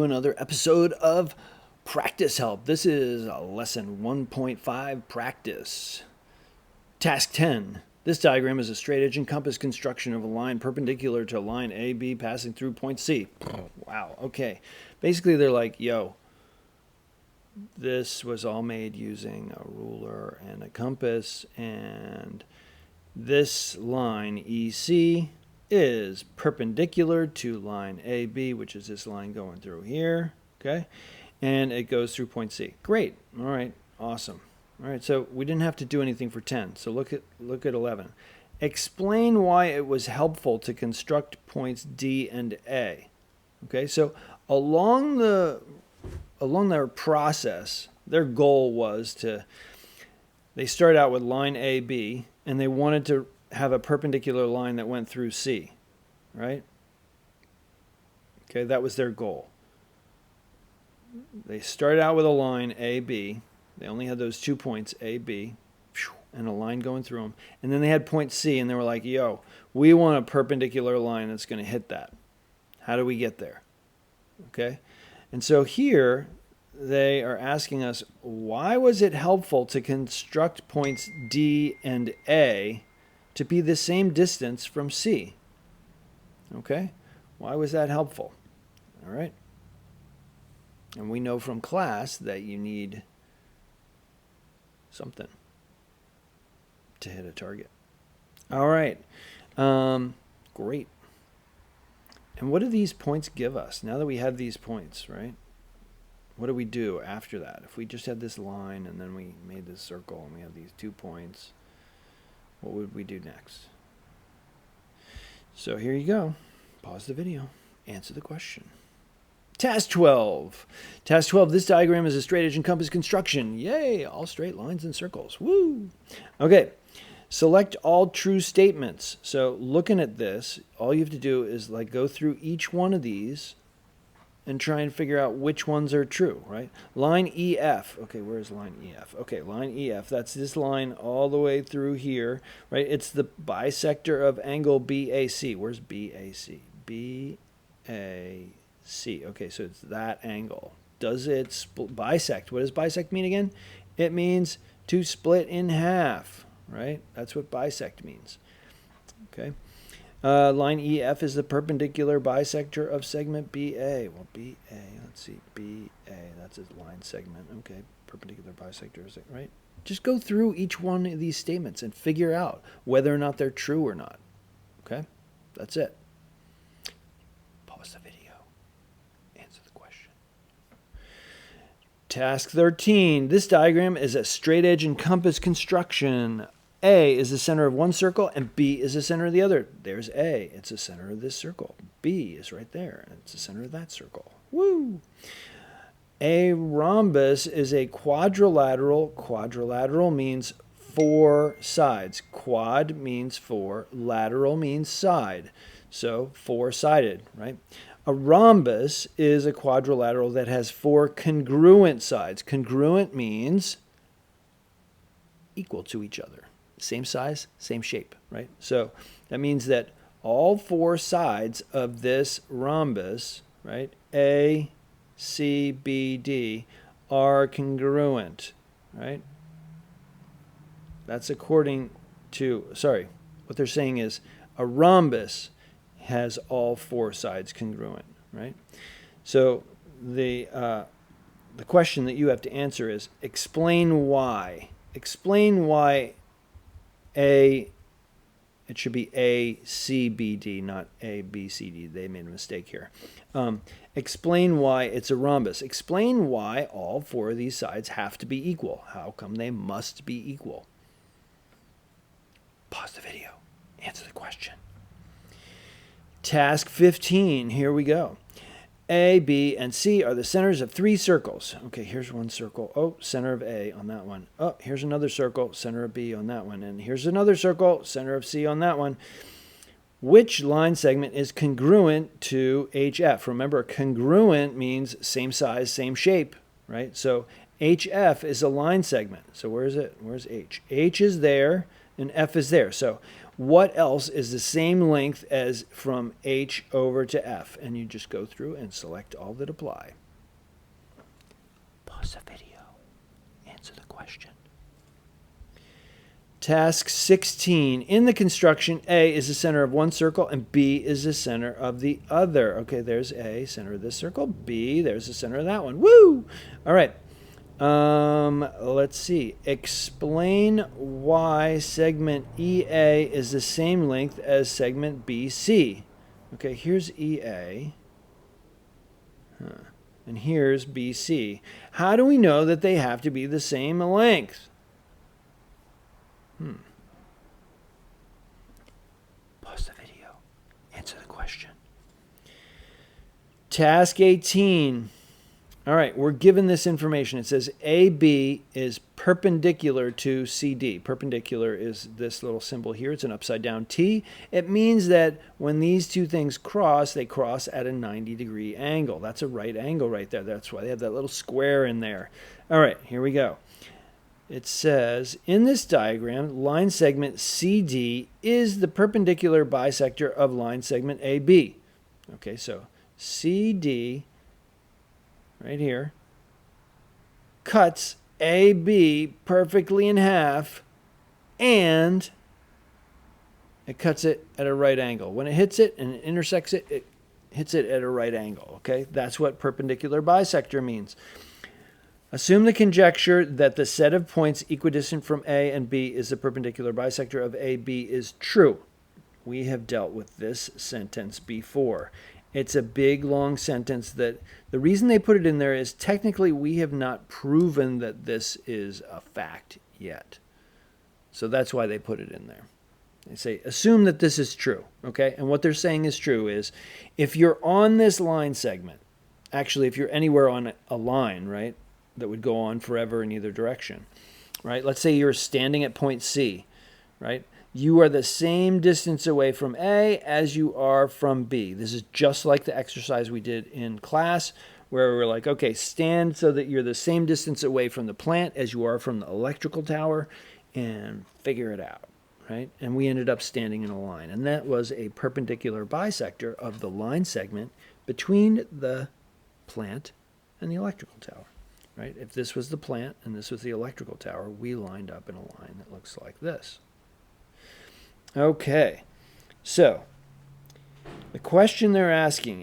Another episode of Practice Help. This is lesson 1.5 practice. Task 10. This diagram is a straight edge and compass construction of a line perpendicular to line AB passing through point C. Wow, okay. Basically, they're like, yo, this was all made using a ruler and a compass, and this line EC is perpendicular to line AB, which is this line going through here, okay? And it goes through point C. Great. All right. Awesome. All right. So we didn't have to do anything for 10. So look at 11. Explain why it was helpful to construct points D and A. Okay. So along their process, their goal was they started out with line AB, and they wanted to have a perpendicular line that went through C, right? Okay, that was their goal. They started out with a line AB. They only had those 2 points, AB, and a line going through them. And then they had point C, and they were like, yo, we want a perpendicular line that's going to hit that. How do we get there? Okay? And so here, they are asking us, why was it helpful to construct points D and A to be the same distance from C? Okay? Why was that helpful? All right? And we know from class that you need something to hit a target. All right. Great. And what do these points give us? Now that we have these points, right? What do we do after that? If we just had this line and then we made this circle and we have these 2 points, what would we do next? So here you go. Pause the video. Answer the question. Task 12. Task 12, this diagram is a straight edge and compass construction. Yay, all straight lines and circles. Woo! Okay, select all true statements. So looking at this, all you have to do is like go through each one of these and try and figure out which ones are true, right? Line EF. Okay, where's line EF? Okay, line EF. That's this line all the way through here, right? It's the bisector of angle BAC. Where's BAC? BAC. Okay, so it's that angle. Does it bisect? What does bisect mean again? It means to split in half, right? That's what bisect means. Okay. Line EF is the perpendicular bisector of segment BA. Well, BA, let's see, BA, that's a line segment. Okay, perpendicular bisector, is it right? Just go through each one of these statements and figure out whether or not they're true or not. Okay, that's it. Pause the video. Answer the question. Task 13. This diagram is a straight edge and compass construction. A is the center of one circle, and B is the center of the other. There's A. It's the center of this circle. B is right there, and it's the center of that circle. Woo! A rhombus is a quadrilateral. Quadrilateral means 4 sides. Quad means 4. Lateral means side. So 4-sided, right? A rhombus is a quadrilateral that has 4 congruent sides. Congruent means equal to each other. Same size, same shape, right? So that means that all 4 sides of this rhombus, right, A, C, B, D, are congruent, right? That's according to, what they're saying is a rhombus has all 4 sides congruent, right? So the question that you have to answer is explain why. Explain why it should be A, C, B, D, not A, B, C, D. They made a mistake here. Explain why it's a rhombus. Explain why all 4 of these sides have to be equal. How come they must be equal? Pause the video. Answer the question. Task 15. Here we go. A, B, and C are the centers of 3 circles. Okay, here's one circle. Oh, center of A on that one. Oh, here's another circle, center of B on that one. And here's another circle, center of C on that one. Which line segment is congruent to HF? Remember, congruent means same size, same shape, right? So HF is a line segment. So where is it? Where's H? H is there, and F is there. So what else is the same length as from H over to F? And you just go through and select all that apply. Pause the video. Answer the question. Task 16. In the construction, A is the center of one circle and B is the center of the other. Okay, there's A, center of this circle. B, there's the center of that one. Woo! All right. Let's see. Explain why segment EA is the same length as segment BC. Okay, here's EA. And here's BC. How do we know that they have to be the same length? Pause the video. Answer the question. Task 18. All right, we're given this information. It says AB is perpendicular to CD. Perpendicular is this little symbol here. It's an upside down T. It means that when these two things cross, they cross at a 90-degree angle. That's a right angle right there. That's why they have that little square in there. All right, here we go. It says, in this diagram, line segment CD is the perpendicular bisector of line segment AB. Okay, so CD, right here, cuts AB perfectly in half, and it cuts it at a right angle. When it hits it and it intersects it, it hits it at a right angle. Okay, that's what perpendicular bisector means. Assume the conjecture that the set of points equidistant from A and B is the perpendicular bisector of AB is true. We have dealt with this sentence before. It's a big, long sentence that the reason they put it in there is technically we have not proven that this is a fact yet. So that's why they put it in there. They say, assume that this is true, okay? And what they're saying is true is if you're on this line segment, actually if you're anywhere on a line, right, that would go on forever in either direction, right? Let's say you're standing at point C, right? You are the same distance away from A as you are from B. This is just like the exercise we did in class where we're like, okay, stand so that you're the same distance away from the plant as you are from the electrical tower and figure it out, right? And we ended up standing in a line. And that was a perpendicular bisector of the line segment between the plant and the electrical tower. Right? If this was the plant and this was the electrical tower, we lined up in a line that looks like this. Okay, so the question they're asking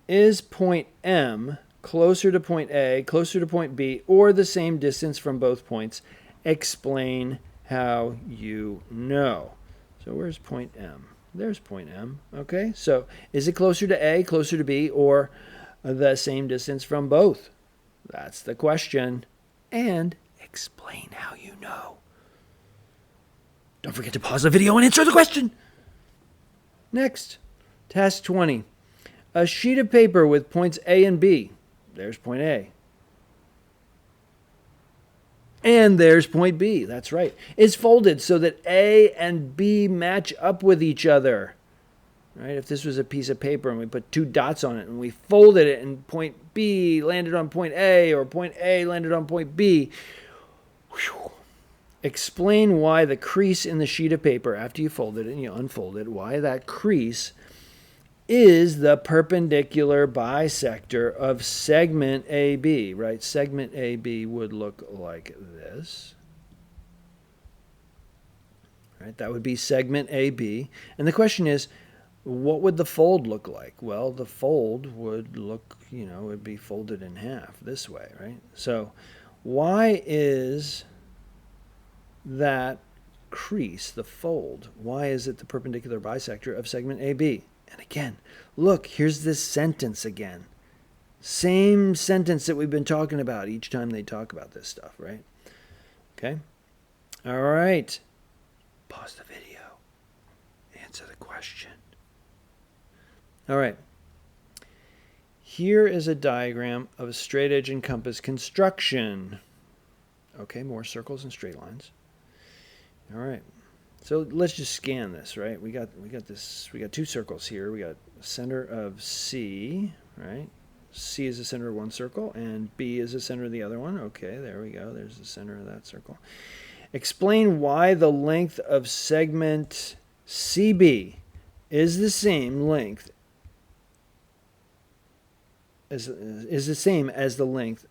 is point M closer to point A, closer to point B, or the same distance from both points? Explain how you know. So where's point M? There's point M. Okay, so is it closer to A, closer to B, or the same distance from both? That's the question. And explain how you know. Don't forget to pause the video and answer the question. Next, task 20. A sheet of paper with points A and B. There's point A. And there's point B. That's right. Is folded so that A and B match up with each other. Right? If this was a piece of paper and we put two dots on it and we folded it and point B landed on point A or point A landed on point B, whew. Explain why the crease in the sheet of paper after you fold it and you unfold it, why that crease is the perpendicular bisector of segment AB, right? Segment AB would look like this. Right? That would be segment AB. And the question is, what would the fold look like? Well, the fold would look, it would be folded in half this way, right? So why is that crease, the fold, why is it the perpendicular bisector of segment AB? And again, look, here's this sentence again. Same sentence that we've been talking about each time they talk about this stuff, right? Okay? All right. Pause the video. Answer the question. All right. Here is a diagram of a straight edge and compass construction. Okay, more circles and straight lines. All right. So let's just scan this, right? We got two circles here. We got center of C, right? C is the center of one circle and B is the center of the other one. Okay, there we go. There's the center of that circle. Explain why the length of segment CB is the same length as the length,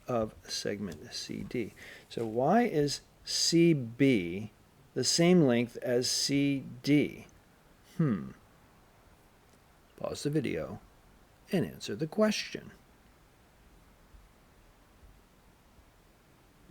of segment CD. So why is CB the same length as CD? Pause the video and answer the question.